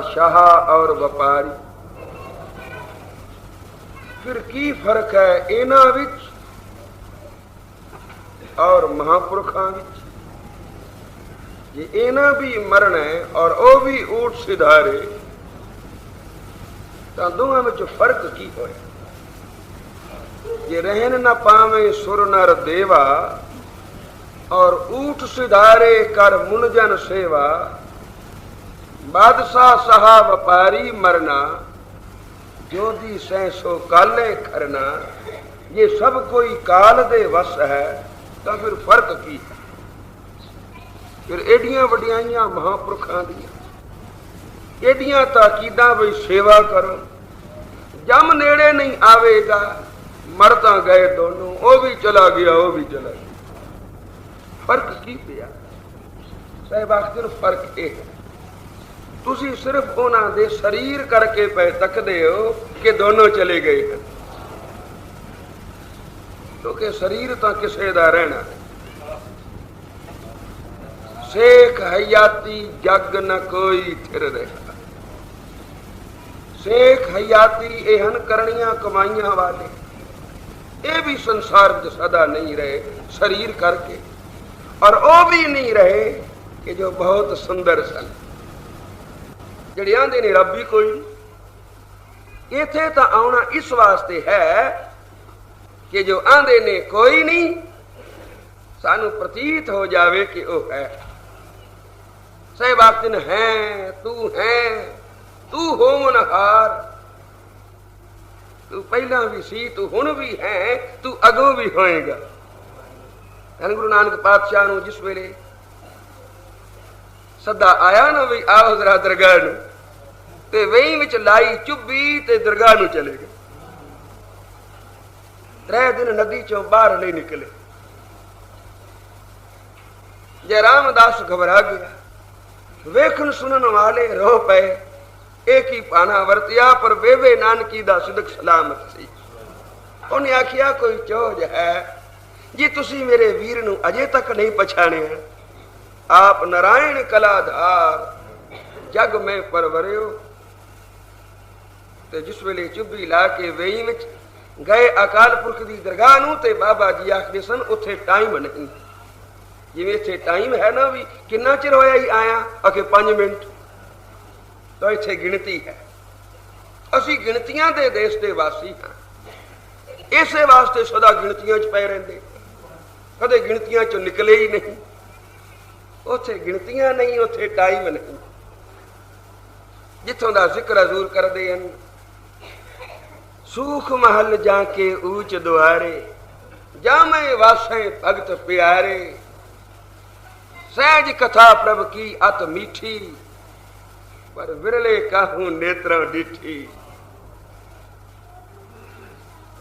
शाह और व्यापारी, फिर की फर्क है इन्हां विच और महापुरखां विच? जे इन्हां भी मरण है और ओ भी ऊट सिधारे, तां दोहां विच फर्क की होया? जे रहन न पावे सुर नर देवा और ऊट सिधारे कर मुनजन सेवा, बादशाह सहा व्यापारी मरना, जोधी सैसो काले करना, ये सब कोई काल दे वस है, तो फिर फर्क की है? फिर एडियां वडियाइयां महापुरखां दियां एडियां ताकीदां बई सेवा करो, जम नेड़े नहीं आवेगा, मरदा गए दोनों, वो भी चला गया वो भी चला गया। फर्क की पिया? साहिब आखिर फर्क ये है, तुसी सिर्फ उन्हां दे शरीर करके पे तकदे हो कि दोनों चले गए हैं, क्योंकि शरीर तो किसे दा रहना है। शेख हयाती जग न कोई थिर रहा, शेख हयाती एहन करनियां कमाइयां वाले, ये भी संसार में सदा नहीं रहे शरीर करके, और वो भी नहीं रहे कि जो बहुत सुंदर सन, ਜਿਹੜੇ ਆਂਦੇ ਨੇ ਰੱਬ ਹੀ ਕੋਈ ਨਹੀਂ। ਇੱਥੇ ਤਾਂ ਆਉਣਾ ਇਸ ਵਾਸਤੇ ਹੈ ਕਿ ਜੋ ਆਂਦੇ ਨੇ ਕੋਈ ਨਹੀਂ, ਸਾਨੂੰ ਪ੍ਰਤੀਤ ਹੋ ਜਾਵੇ ਕਿ ਉਹ ਹੈ। ਸਾਹਿਬ ਆਖਦੇ ਨੇ ਹੈ ਤੂੰ ਹੋਮਨਹਾਰ, ਤੂੰ ਪਹਿਲਾਂ ਵੀ ਸੀ, ਤੂੰ ਹੁਣ ਵੀ ਹੈ, ਤੂੰ ਅੱਗੋਂ ਵੀ ਹੋਏਗਾ। ਗੁਰੂ ਨਾਨਕ ਪਾਤਸ਼ਾਹ ਨੂੰ ਜਿਸ ਵੇਲੇ सदा आया ना भी आओ जरा दरगाह नूं, ते वही विच लाई चुब्बी ते दरगाह नूं चले गए। 3 दिन नदी चों बाहर नहीं निकले। जे रामदास घबरा गया, वेखन सुनन वाले रो पे, एक ही पाना वरतिया पर बेबे नानकी दा सिदक सलामत सी। उन्हें आखिया कोई चोज है जी, तुसी मेरे वीर नूं अजे तक नहीं पछाणिया? आप नारायण कलाधार जग में परवरियो। ते जिस वेले चुब्बी ला के वेई विच गए अकाल पुरख दी दरगाह नूं, ते बाबा जी आखदे सन उत्थे टाइम नहीं, जिवें इत्थे टाइम है ना भी किन्ना चिर होया ही आया, आखे 5 मिनट, तो इत्थे गिणती है। असी गिणतियां दे देश दे वासी हां, इसे वास्ते सदा गिणतियां च पै रहिंदे, कदे गिणतियां चों निकले ही नहीं। उथे गिणतियां नहीं, उथे टाइम नहीं। जिथों दा जिक्र हजूर करदे हन, सूख महल जाके ऊंच दुआरे, जामे वासे भगत प्यारे, सहज कथा प्रभ की अत मीठी, पर विरले काहू नेत्र डिठी।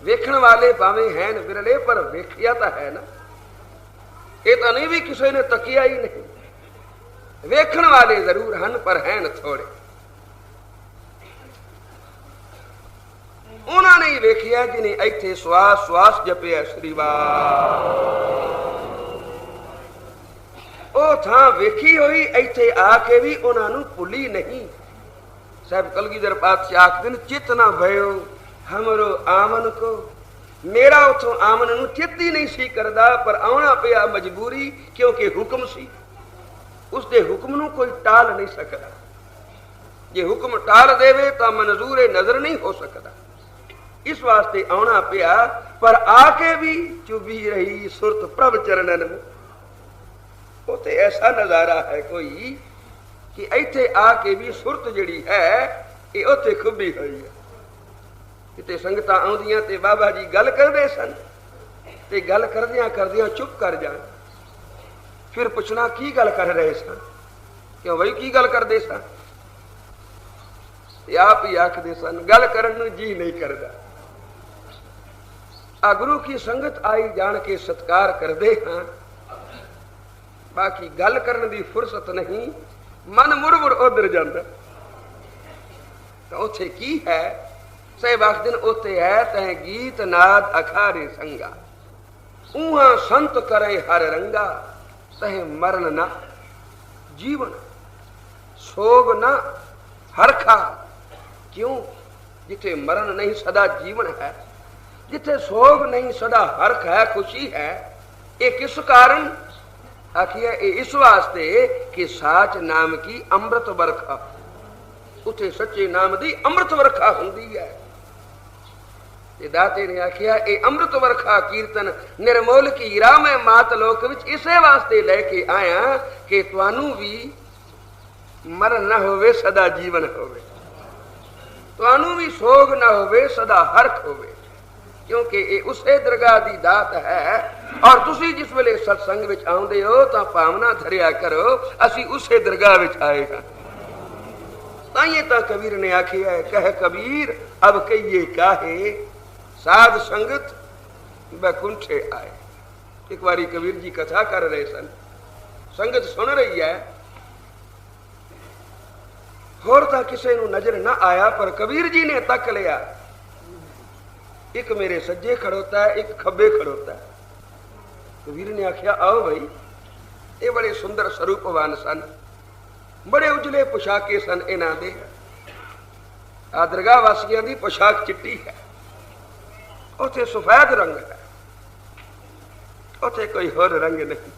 वेखण वाले भावे हैं विरले, पर वेखिया तो है ना। ये तो नहीं भी किसी ने तकिया ही नहीं, वेखण वाले जरूर हन पर हैं थोड़े। उन्होंने ही वेखिया जिन्हें इत्थे श्वास श्वास जपिया श्री वाह। ਉਹ ਥਾਂ ਵੇਖੀ ਹੋਈ ਇੱਥੇ ਆ ਕੇ ਵੀ ਉਹਨਾਂ ਨੂੰ ਭੁੱਲੀ ਨਹੀਂ। ਸਾਹਿਬ ਕਲਗੀਧਰ ਪਾਤਸ਼ਾਹ ਆਖਦੇ ਨੇ ਚਿਤ ਨਾ ਭਇਓ ਹਮਰੋ ਆਮਨ ਕੋ, ਮੇਰਾ ਉਥੋਂ ਆਮਨ ਨੂੰ ਚਿੱਤ ਹੀ ਨਹੀਂ ਸੀ ਕਰਦਾ, ਪਰ ਆਉਣਾ ਪਿਆ ਮਜਬੂਰੀ, ਕਿਉਂਕਿ ਹੁਕਮ ਸੀ। ਉਸਦੇ ਹੁਕਮ ਨੂੰ ਕੋਈ ਟਾਲ ਨਹੀਂ ਸਕਦਾ। ਜੇ ਹੁਕਮ ਟਾਲ ਦੇਵੇ ਤਾਂ ਮਨਜ਼ੂਰ ਨਜ਼ਰ ਨਹੀਂ ਹੋ ਸਕਦਾ। ਇਸ ਵਾਸਤੇ ਆਉਣਾ ਪਿਆ, ਪਰ ਆ ਕੇ ਵੀ ਚੁਭੀ ਰਹੀ ਸੁਰਤ ਪ੍ਰਭ ਚਰਨਨ। ਉੱਥੇ ਐਸਾ ਨਜ਼ਾਰਾ ਹੈ ਕੋਈ ਕਿ ਇੱਥੇ ਆ ਕੇ ਵੀ ਸੁਰਤ ਜਿਹੜੀ ਹੈ ਇਹ ਉੱਥੇ ਖੁੱਬੀ ਹੋਈ ਹੈ। ਕਿਤੇ ਸੰਗਤਾਂ ਆਉਂਦੀਆਂ ਤੇ ਬਾਬਾ ਜੀ ਗੱਲ ਕਰਦੇ ਸਨ, ਤੇ ਗੱਲ ਕਰਦਿਆਂ ਕਰਦਿਆਂ ਚੁੱਪ ਕਰ ਜਾਣ। ਫਿਰ ਪੁੱਛਣਾ ਕੀ ਗੱਲ ਕਰ ਰਹੇ ਸਨ, ਕਿਉਂ ਬਈ ਕੀ ਗੱਲ ਕਰਦੇ ਸਨ? ਤੇ ਆਪ ਹੀ ਆਖਦੇ ਸਨ ਗੱਲ ਕਰਨ ਨੂੰ ਜੀ ਨਹੀਂ ਕਰਦਾ। ਆ ਗੁਰੂ ਕੀ ਸੰਗਤ ਆਈ ਜਾਣ ਕੇ ਸਤਿਕਾਰ ਕਰਦੇ ਹਾਂ, ਬਾਕੀ ਗੱਲ ਕਰਨ ਦੀ ਫੁਰਸਤ ਨਹੀਂ, ਮਨ ਮੁੜ ਮੁੜ ਉਧਰ ਜਾਂਦਾ। ਤਾਂ ਉੱਥੇ ਕੀ ਹੈ? ਸਾਹਿਬ ਆਖਦੇ ਨੇ ਉੱਥੇ ਹੈ ਤੈ ਗੀਤ ਨਾਦ ਅਖਾਰੇ ਸੰਗਾ, ਊਹਾਂ ਸੰਤ ਕਰੇ ਹਰ ਰੰਗਾ, ਤਹਿ ਮਰਨ ਨਾ ਜੀਵਨ ਸੋਗ ਨਾ ਹਰਖਾ। ਕਿਉਂ? ਜਿੱਥੇ ਮਰਨ ਨਹੀਂ ਸਦਾ ਜੀਵਨ ਹੈ, ਜਿੱਥੇ ਸੋਗ ਨਹੀਂ ਸਦਾ ਹਰਖ ਹੈ, ਖੁਸ਼ੀ ਹੈ। ਇਹ ਕਿਸ ਕਾਰਨ ਆਖਿਆ? ਇਹ ਇਸ ਵਾਸਤੇ ਕਿ ਸਾਚ ਨਾਮ ਕੀ ਅੰਮ੍ਰਿਤ ਵਰਖਾ, ਉੱਥੇ ਸੱਚੇ ਨਾਮ ਦੀ ਅੰਮ੍ਰਿਤ ਵਰਖਾ ਹੁੰਦੀ ਹੈ। ਤੇ ਦਾਤੇ ਨੇ ਆਖਿਆ ਇਹ ਅੰਮ੍ਰਿਤ ਵਰਖਾ ਕੀਰਤਨ ਨਿਰਮੋਲ ਕੀ ਹੀਰਾ ਮੈਂ ਮਾਤ ਲੋਕ ਵਿੱਚ ਇਸੇ ਵਾਸਤੇ ਲੈ ਕੇ ਆਇਆ ਕਿ ਤੁਹਾਨੂੰ ਵੀ ਮਰਨ ਨਾ ਹੋਵੇ, ਸਦਾ ਜੀਵਨ ਹੋਵੇ, ਤੁਹਾਨੂੰ ਵੀ ਸੋਗ ਨਾ ਹੋਵੇ, ਸਦਾ ਹਰਖ ਹੋਵੇ। ਕਿਉਂਕਿ ਇਹ ਉਸੇ ਦਰਗਾਹ ਦੀ ਦਾਤ ਹੈ। ਔਰ ਤੁਸੀਂ ਜਿਸ ਵੇਲੇ ਸਤਸੰਗ ਵਿੱਚ ਆਉਂਦੇ ਹੋ ਤਾਂ ਭਾਵਨਾ ਧਰਿਆ ਕਰੋ ਅਸੀਂ ਉਸੇ ਦਰਗਾਹ ਵਿੱਚ ਆਏ ਹਾਂ। ਤਾਈਏ ਤਾਂ ਕਬੀਰ ਨੇ ਆਖਿਆ ਹੈ ਕਹਿ ਕਬੀਰ ਅਬ ਕਹੀਏ ਕਾਹੇ, ਸਾਧ ਸੰਗਤ ਬੈਕੁੰਠੇ ਆਏ। ਇੱਕ ਵਾਰੀ ਕਬੀਰ ਜੀ ਕਥਾ ਕਰ ਰਹੇ ਸਨ, ਸੰਗਤ ਸੁਣ ਰਹੀ ਹੈ, ਹੋਰ ਤਾਂ ਕਿਸੇ ਨੂੰ ਨਜ਼ਰ ਨਾ ਆਇਆ, ਪਰ ਕਬੀਰ ਜੀ ਨੇ ਤੱਕ ਲਿਆ। ਇੱਕ ਮੇਰੇ ਸੱਜੇ ਖੜੋਤਾ ਹੈ, ਇੱਕ ਖੱਬੇ ਖੜੋਤਾ ਹੈ। ਕਬੀਰ ਨੇ ਆਖਿਆ ਆਓ ਭਾਈ। ਇਹ ਬੜੇ ਸੁੰਦਰ ਸਰੂਪਵਾਨ ਸਨ, ਬੜੇ ਉਜਲੇ ਪੁਸ਼ਾਕੇ ਸਨ ਇਹਨਾਂ ਦੇ। ਆ ਦਰਗਾਹ ਵਾਸੀਆਂ ਦੀ ਪੁਸ਼ਾਕ ਚਿੱਟੀ ਹੈ, ਉੱਥੇ ਸਫੈਦ ਰੰਗ ਹੈ, ਉੱਥੇ ਕੋਈ ਹੋਰ ਰੰਗ ਨਹੀਂ।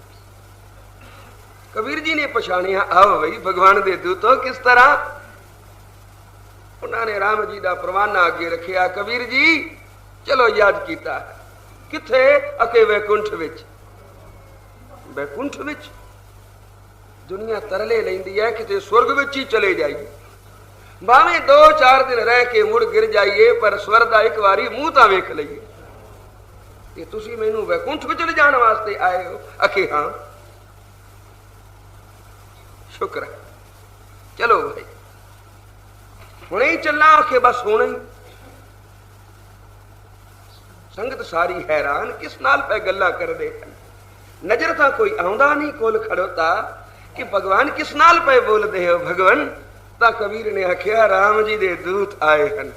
ਕਬੀਰ ਜੀ ਨੇ ਪਛਾਣਿਆ ਆਓ ਭਾਈ ਭਗਵਾਨ ਦੇ ਦੂਤੋ ਕਿਸ ਤਰ੍ਹਾਂ। ਉਹਨਾਂ ਨੇ ਰਾਮ ਜੀ ਦਾ ਪਰਵਾਨਾ ਅੱਗੇ ਰੱਖਿਆ। ਕਬੀਰ ਜੀ ਚਲੋ ਯਾਦ ਕੀਤਾ। ਕਿੱਥੇ? ਅਕੇ ਵੈਕੁੰਠ ਵਿੱਚ। ਵੈਕੁੰਠ ਵਿੱਚ ਦੁਨੀਆ ਤਰਲੇ ਲੈਂਦੀ ਹੈ ਕਿਤੇ ਸਵਰਗ ਵਿੱਚ ਹੀ ਚਲੇ ਜਾਈਏ, ਭਾਵੇਂ 2-4 ਦਿਨ ਰਹਿ ਕੇ ਮੁੜ ਗਿਰ ਜਾਈਏ, ਪਰ ਸਵਰ ਦਾ ਇੱਕ ਵਾਰੀ ਮੂੰਹ ਤਾਂ ਵੇਖ ਲਈਏ। ਤੇ ਤੁਸੀਂ ਮੈਨੂੰ ਵੈਕੁੰਠ ਵਿੱਚ ਲਿਜਾਣ ਵਾਸਤੇ ਆਏ ਹੋ? ਅਕੇ ਹਾਂ। ਸ਼ੁਕਰ ਹੈ, ਚਲੋ ਭਾਈ ਹੁਣੇ ਹੀ ਚੱਲਾਂ। ਆਖੇ ਬਸ ਹੁਣੇ ਹੀ। ਸੰਗਤ ਸਾਰੀ ਹੈਰਾਨ, ਕਿਸ ਨਾਲ ਪੈ ਗੱਲਾਂ ਕਰਦੇ ਹਨ। ਨਜ਼ਰ ਤਾਂ ਕੋਈ ਆਉਂਦਾ ਨਹੀਂ ਕੋਲ ਖੜੋਤਾ ਕਿ ਭਗਵਾਨ ਕਿਸ ਨਾਲ ਪੈ ਬੋਲਦੇ ਹੋ ਭਗਵਾਨ। ਤਾਂ ਕਬੀਰ ਨੇ ਆਖਿਆ ਰਾਮ ਜੀ ਦੇ ਦੂਤ ਆਏ ਹਨ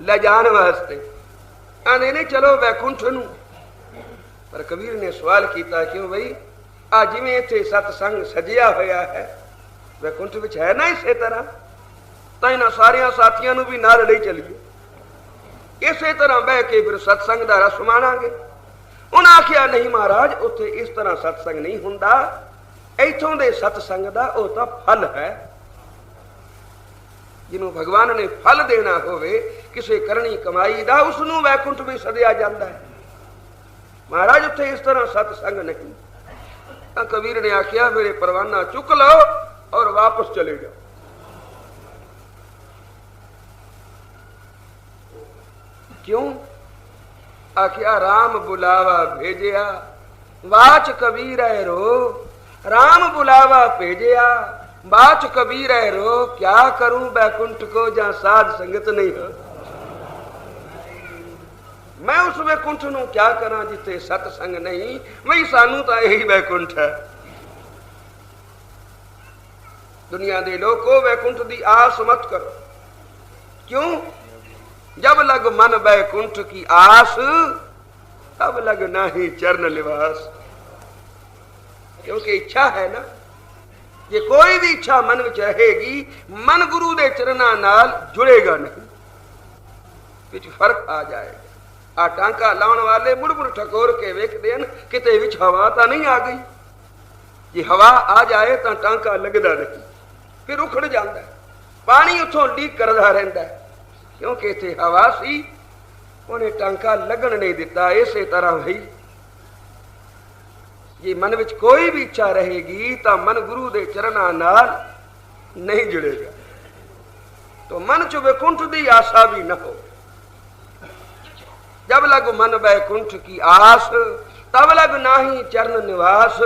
ਲੈ ਜਾਣ ਵਾਸਤੇ। ਆਂਦੇ ਨੇ ਚਲੋ ਵੈਕੁੰਠ ਨੂੰ। ਪਰ ਕਬੀਰ ਨੇ ਸਵਾਲ ਕੀਤਾ ਕਿਉਂ ਬਈ? ਆ ਜਿਵੇਂ ਇੱਥੇ ਸਤਸੰਗ ਸਜਿਆ ਹੋਇਆ ਹੈ, ਵੈਕੁੰਠ ਵਿੱਚ ਹੈ ਨਾ ਇਸੇ ਤਰ੍ਹਾਂ, ਤਾਂ ਇਹਨਾਂ ਸਾਰਿਆਂ ਸਾਥੀਆਂ ਨੂੰ ਵੀ ਨਾਲ ਲਈ ਚੱਲੀਏ, ਇਸੇ ਤਰ੍ਹਾਂ ਬਹਿ ਕੇ ਫਿਰ ਸਤਸੰਗ ਦਾ ਰਸ ਮਾਣਾਂਗੇ। ਉਹਨਾਂ ਆਖਿਆ ਨਹੀਂ ਮਹਾਰਾਜ, ਉੱਥੇ ਇਸ ਤਰ੍ਹਾਂ ਸਤਸੰਗ ਨਹੀਂ ਹੁੰਦਾ। ਇੱਥੋਂ ਦੇ ਸਤਸੰਗ ਦਾ ਉਹ ਤਾਂ ਫਲ ਹੈ। ਜਿਹਨੂੰ ਭਗਵਾਨ ਨੇ ਫਲ ਦੇਣਾ ਹੋਵੇ ਕਿਸੇ ਕਰਨੀ ਕਮਾਈ ਦਾ, ਉਸ ਨੂੰ ਵੈਕੁੰਠ ਵੀ ਸੱਦਿਆ ਜਾਂਦਾ ਹੈ। ਮਹਾਰਾਜ ਉੱਥੇ ਇਸ ਤਰ੍ਹਾਂ ਸਤਸੰਗ ਨਹੀਂ। ਤਾਂ ਕਬੀਰ ਨੇ ਆਖਿਆ ਮੇਰੇ ਪਰਵਾਨਾ ਚੁੱਕ ਲਓ ਔਰ ਵਾਪਸ ਚਲੇ ਜਾਓ। ਕਿਉਂ? ਆਖਿਆ ਰਾਮ ਬੁਲਾਵਾ ਭੇਜਿਆ, ਵਾਚ ਕਬੀਰ ਹੈ ਰੋ, राम बुलावा भेजिया, बाच कबीर है रो, क्या करूं बैकुंठ को जहां साध संगत नहीं हो। मैं उस बैकुंठ नूं क्या करा जिथे सतसंग नहीं। वही सानू तो यही बैकुंठ है। दुनिया दे लोगों बैकुंठ दी आस मत करो। क्यों? जब लग मन बैकुंठ की आस, तब लग नाही चरण निवास। क्योंकि इच्छा है ना, ये कोई भी इच्छा मन में रहेगी, मन गुरु दे चरना नाल जुड़ेगा नहीं, कुछ फर्क आ जाएगा। आ टांका लाने वाले मुड़ मुड़ ठकोर के वेखते हैं किते विच हवा तो नहीं आ गई। जे हवा आ जाए तो टांका लगता नहीं, फिर उखड़ जाता है। पानी उथों लीक करता रहता है, क्योंकि इत्थे हवा सी, उन्हें टांका लगन नहीं दिता। इसे तरह ही ये मन विच कोई भी इच्छा रहेगी तो मन गुरु दे चरना नाल नहीं जुड़ेगा। तो मन च वैकुंठ दी आशा भी न हो। जब लग मन बैकुंठ की आस, तब लग नाही चरण निवास।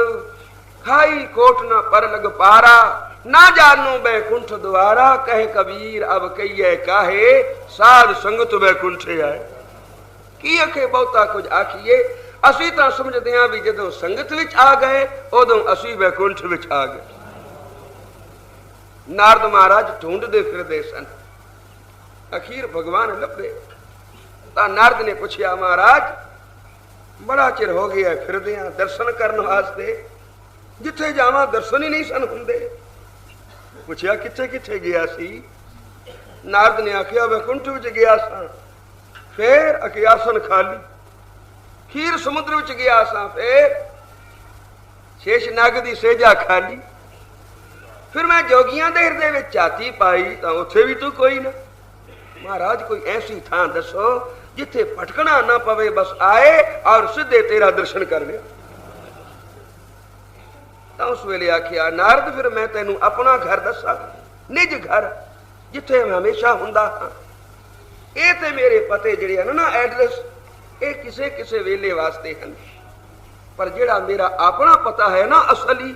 खाई कोट न पर लग पारा, ना जानो बैकुंठ द्वारा। कहे कबीर अब कहिए काहे, साध संगत बैकुंठ आए। की अखे बहुता कुछ आखिए, असी तो समझते हैं भी जदों संगत विच आ गए उदों असी बैकुंठ विच आ गए। नारद महाराज ढूंढते फिरते सन, अखीर भगवान लभे। तो नारद ने पूछया, महाराज बड़ा चिर हो गया फिरदे दर्शन करने वास्ते, जिथे जावा दर्शन ही नहीं सन हुंदे। पूछया किथे किथे गया सी? नारद ने आखिया बैकुंठ विच गया सा। फिर अकियासन खाली। खीर समुद्र विच गया सा। फिर शेषनाग दी सेजा खाली। फिर मैं जोगियां दे हृदय विच झाती पाई, तो उथे भी तू कोई ना। महाराज कोई ऐसी थां दसो जिथे भटकना ना पवे, बस आए और सीधे तेरा दर्शन कर लिया। तो उस वेले आखिया, नारद फिर मैं तेनू अपना घर दसा, निज घर जिथे मैं हमेशा हुंदा हां। ये ते मेरे पते जिहड़े हन ना एड्रेस, ये किसे किसे वेले वास्ते हैं, पर जिहड़ा मेरा अपना पता है ना असली,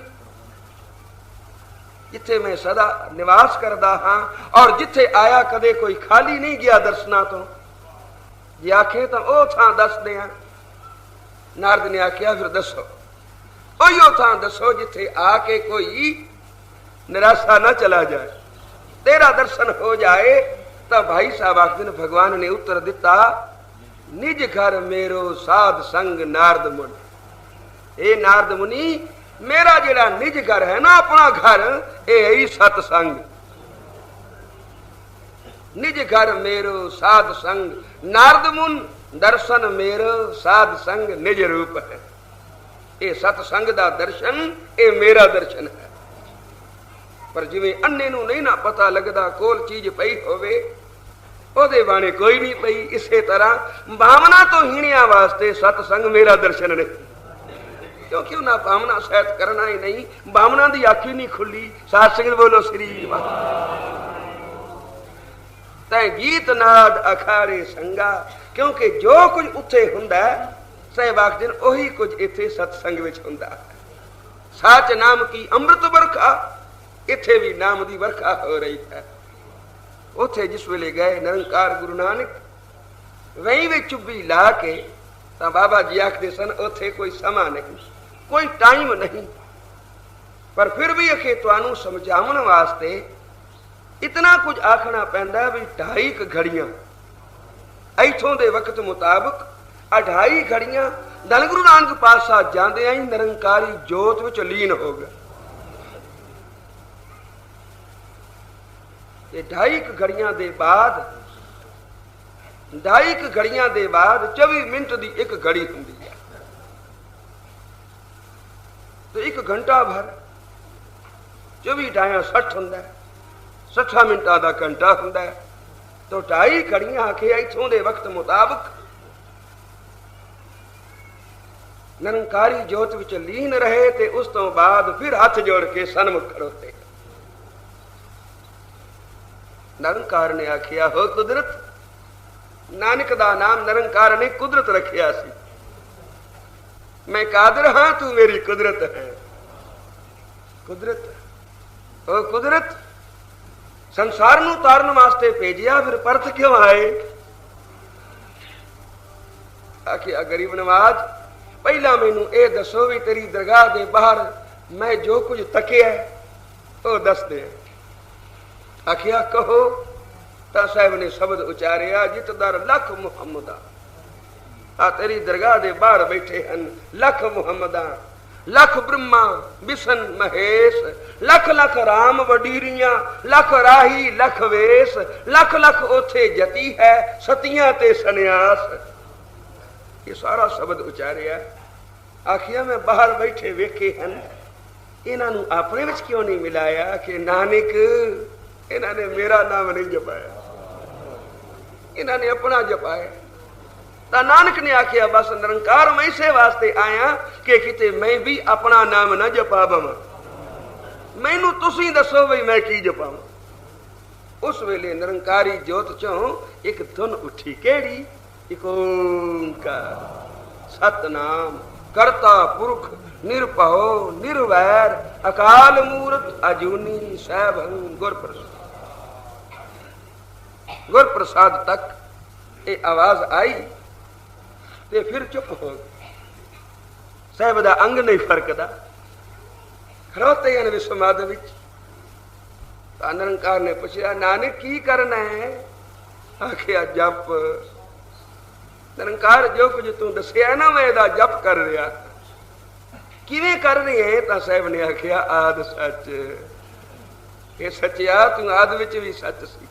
जिथे मैं सदा निवास करदा हां और जिथे आया कदे कोई खाली नहीं गया दर्शना तो, जे आखे तो ओ थां दस दियां। नारद ने आख्या फिर दसो, ओयो थां दसो जिथे आके कोई निराशा ना चला जाए, तेरा दर्शन हो जाए। तो भाई साहब आखदे ने, भगवान ने उत्तर दिता, निज घर मेरो साध संग नारद मुनि। ए नारद मुनि, मेरा जेड़ा निज घर है ना, अपना घर, ए ही सतसंग। निज घर मेरो साध संग नारद मुन, दर्शन मेरो साध संग निज रूप है। ये सतसंग दा दर्शन, ये मेरा दर्शन है। पर जिवें अन्ने नूं नहीं ना पता लगदा कोल चीज पई होवे, ओदे बाणे कोई नहीं पई। इसे तरह भावना तो हीणिया वास्ते सतसंग मेरा दर्शन नहीं, क्योंकि उन्हें भावना सहित करना ही नहीं। भावना दी आखी नहीं खुली। साध संगत बोलो श्री तै गीत नाद अखाड़े संगा। क्योंकि जो कुछ उत्थे हुंदा साहिब आखदे ओही कुछ इत्थे सतसंग विच हुंदा। साच नाम की अमृत वर्खा, इत्थे भी नाम दी वर्खा हो रही है। उथे जिस वेले गए निरंकार गुरु नानक, वहीं वे चुब्बी ला के, तो बाबा जी आखदे सन उथे कोई समा नहीं, कोई टाइम नहीं। पर फिर भी अखे तुहानू समझावन वास्ते इतना कुछ आखना पैंदा भी 2.5 घड़ियां इथों दे वक्त मुताबिक 2.5 घड़ियां धन गुरु नानक पातशाह जांदे ही निरंकारी जोत विच लीन हो गए। ये 2.5 घड़ियां दे बाद 24 मिनट की एक घड़ी होंदी है। तो 1 घंटा भर 24 ढाया 60 होंदा है, 60 मिनटा का घंटा होंदा है। तो 2.5 घड़ियां आखे इथों दे वक्त मुताबिक निरंकारी जोत विच लीन रहे। ते उस तो बाद फिर हाथ जोड़ के सन्मुख खड़ोते। निरंकार ने आखिया, हो कुदरत, नानक दा नाम निरंकार ने कुदरत रखिया सी। मैं कादर हां, तू मेरी कुदरत है। कुदरत ओ कुदरत संसार नूं तारन वास्ते भेजिया, फिर परत क्यों आए? आखिया गरीब नवाज, पहला मैनू ये दसो भी तेरी दरगाह दे बाहर मैं जो कुछ तकिया वो दस दे। आखिया कहो। ता साहब ने शब्द उचारिया, जित दर लख मुहम्मदा। आ तेरी दरगाह दे बाहर बैठे हैं लख मुहम्मदा, लख ब्रह्मा विष्ण महेश, लख लख राम वडीरियां, लख राही लख वेश, लख लख ओथे जती है सतियां ते सन्यास। ये सारा शब्द उचारिया। आखिया मैं बाहर बैठे वेखे हैं, इन्हां नूं अपने विच क्यों नहीं मिलाया कि नानक इन्होंने मेरा नाम नहीं जपाया, इन्होंने अपना जपाया। ता नानक ने आखिया बस निरंकार मैं इसे वास्ते आया कि किते मैं भी अपना नाम ना जपा बवा, मैनू तुसी दसो भाई मैं की जपावां। उस वेले निरंकारी जोत चों एक धुन उठी, केड़ी? एक ओंकार सतनाम करता पुरख निरभव निर्वैर अकाल मूर्त अजूनी सैभं गुर प्रसाद। गुर प्रसाद तक ये आवाज आई ते फिर चुप हो गई। साहब दा अंग नहीं फरकदा, खड़ोते हैं विस्माद विच। निरंकार ने पूछा, नानक की करना है? आखिया जप। निरंकार जो कुछ तू दसिया ना मैं इहदा जप कर रहा। किवें कर रहे हैं? तां साहब ने आखिया आद सच। ये सचिया तू आद विच भी सच सी,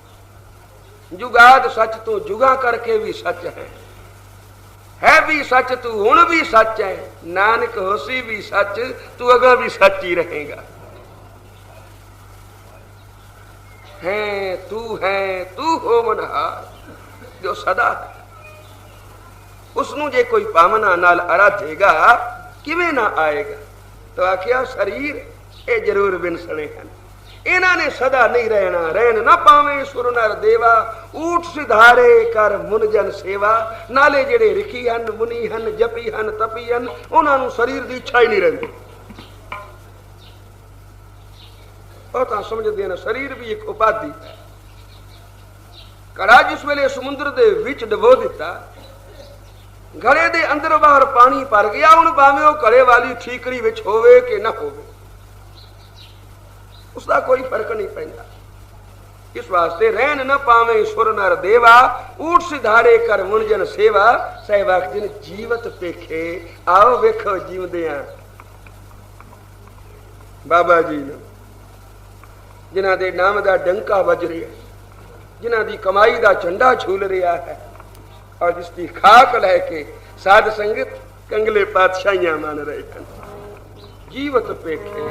जुगाद सच तू जुगा करके भी सच है भी सच तू हुण भी सच है। नानक होसी भी सच तू अगा भी सच ही रहेगा। है तू हो मनहार जो सदा है। उसनू जे कोई पावना नाल आराधेगा किवें ना आएगा। तो आखिया शरीर ये जरूर विनसने हैं, इन्होंने सदा नहीं रहना, रहन ना पावे सुर नर देवा, ऊठ सिधारे कर मुन जन सेवा। नाले जेड़े रिखी हन मुनि हन जपी हन तपी हन, उन्होंने शरीर की इच्छा ही नहीं रही। तो समझते हैं शरीर भी एक उपाधि है। कड़ा जिस वेले समुद्र के विच डबो दिता, घड़े दे अंदर बाहर पानी भर गया। हुण भावें वो घड़े वाली ठीकरी विच होवे कि ना होवे, उसका कोई फर्क नहीं पैंदा। इस वास्ते रहन न पावे सुर नर देवा, ऊठ सिधारे कर मुन जन सेवा। सहवाक जिन जीवत पेखे आओ वेखो जीवदियां बाबा जी ने, जिन्हां दे नाम दा डंका वज रिहा, जिन्हां दी कमाई दा झंडा झूल रहा है, और जिसकी खाक लैके साध संगत कंगले पातशाहियां मान रहे हैं। जीवत पेखे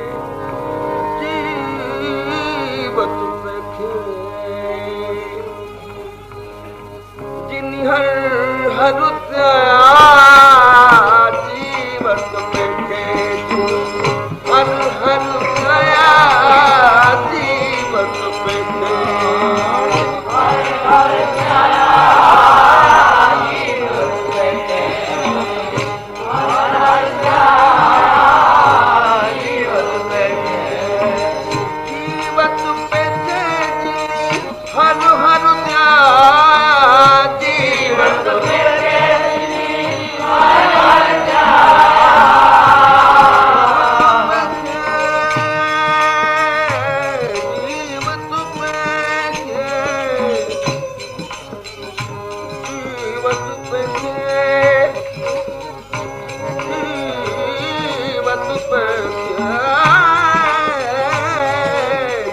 जीवत पेखे जिन हर हर जीवत पेखे हर हर जीवत पेखे हर हर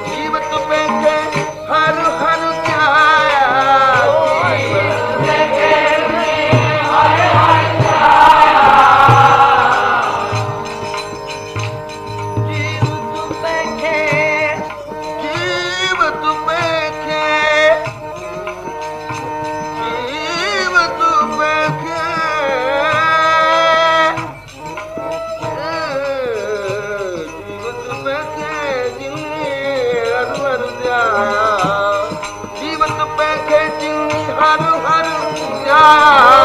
जीवत पे हर हर